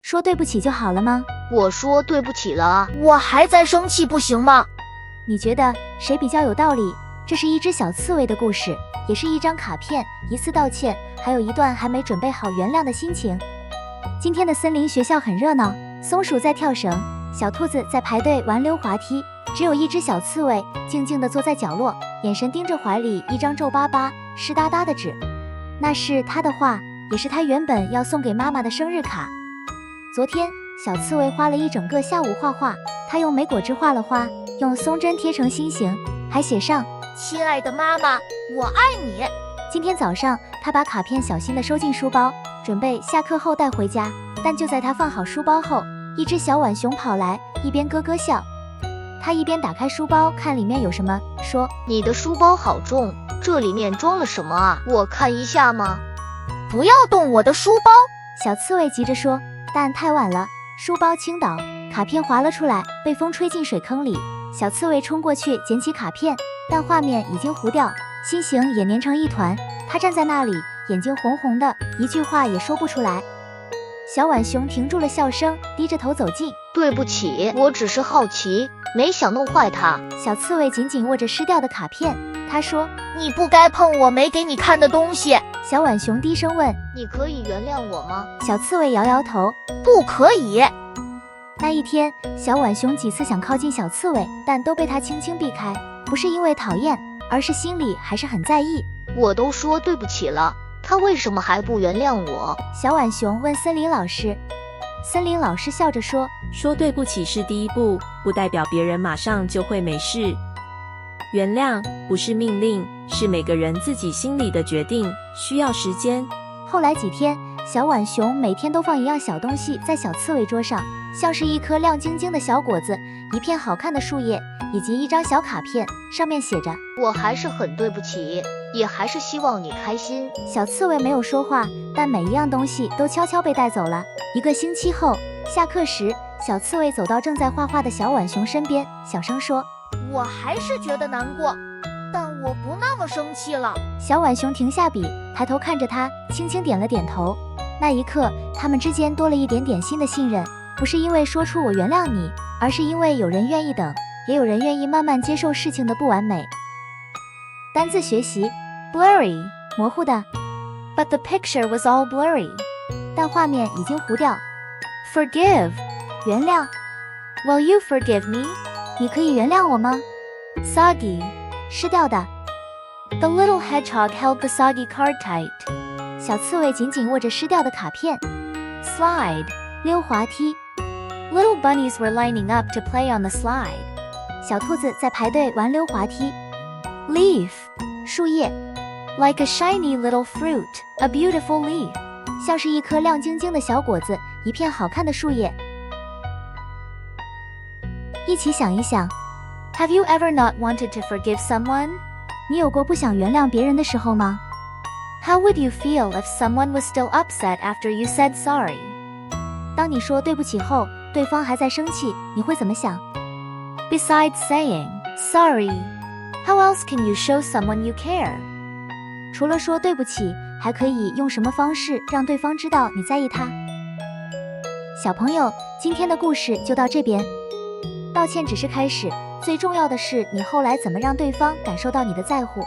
说对不起就好了吗？我说对不起了啊，我还在生气不行吗？你觉得谁比较有道理？这是一只小刺猬的故事，也是一张卡片，一次道歉，还有一段还没准备好原谅的心情。今天的森林学校很热闹，松鼠在跳绳，小兔子在排队玩溜滑梯，只有一只小刺猬静静地坐在角落，眼神盯着怀里一张皱巴巴、湿哒哒的纸。那是他的画，也是他原本要送给妈妈的生日卡。昨天，小刺猬花了一整个下午画画，他用莓果汁画了花，用松针贴成心形，还写上亲爱的妈妈，我爱你。今天早上，他把卡片小心地收进书包，准备下课后带回家。但就在他放好书包后，一只小浣熊跑来，一边咯咯笑。他一边打开书包看里面有什么，说：你的书包好重，这里面装了什么啊？我看一下吗？不要动我的书包！小刺猬急着说，但太晚了，书包倾倒，卡片滑了出来，被风吹进水坑里。小刺猬冲过去捡起卡片，但画面已经糊掉，心形也粘成一团。他站在那里，眼睛红红的，一句话也说不出来。小浣熊停住了笑声，低着头走近。对不起，我只是好奇，没想弄坏它。小刺猬紧紧握着湿掉的卡片，他说：你不该碰我没给你看的东西。小浣熊低声问：你可以原谅我吗？小刺猬摇摇头：不可以。那一天，小浣熊几次想靠近小刺猬，但都被它轻轻避开，不是因为讨厌，而是心里还是很在意。我都说对不起了，他为什么还不原谅我？小浣熊问森林老师。森林老师笑着说：说对不起是第一步，不代表别人马上就会没事。原谅不是命令，是每个人自己心里的决定，需要时间。后来几天，小浣熊每天都放一样小东西在小刺猬桌上，像是一颗亮晶晶的小果子，一片好看的树叶，以及一张小卡片，上面写着：我还是很对不起，也还是希望你开心。小刺猬没有说话，但每一样东西都悄悄被带走了。1个星期后，下课时，小刺猬走到正在画画的小浣熊身边，小声说：我还是觉得难过，但我不那么生气了。小浣熊停下笔，抬头看着他，轻轻点了点头。那一刻，他们之间多了一点点新的信任，不是因为说出我原谅你，而是因为有人愿意等，也有人愿意慢慢接受事情的不完美。单字学习 blurry 模糊的 ，but the picture was all blurry 但画面已经糊掉。Forgive 原谅 Will you forgive me 你可以原谅我吗？ Soggy 湿掉的 The little hedgehog held the soggy card tight 小刺猬紧紧握着湿掉的卡片。Slide 溜滑梯 Little bunnies were lining up to play on the slide 小兔子在排队玩溜滑梯。Leaf 树叶 Like a shiny little fruit A beautiful leaf 像是一颗亮晶晶的小果子，一片好看的树叶。一起想一想 Have you ever not wanted to forgive someone 你有过不想原谅别人的时候吗？ How would you feel if someone was still upset after you said sorry 当你说对不起后，对方还在生气，你会怎么想？ Besides saying sorry How else can you show someone you care 除了说对不起，还可以用什么方式让对方知道你在意他？小朋友，今天的故事就到这边。道歉只是开始，最重要的是你后来怎么让对方感受到你的在乎。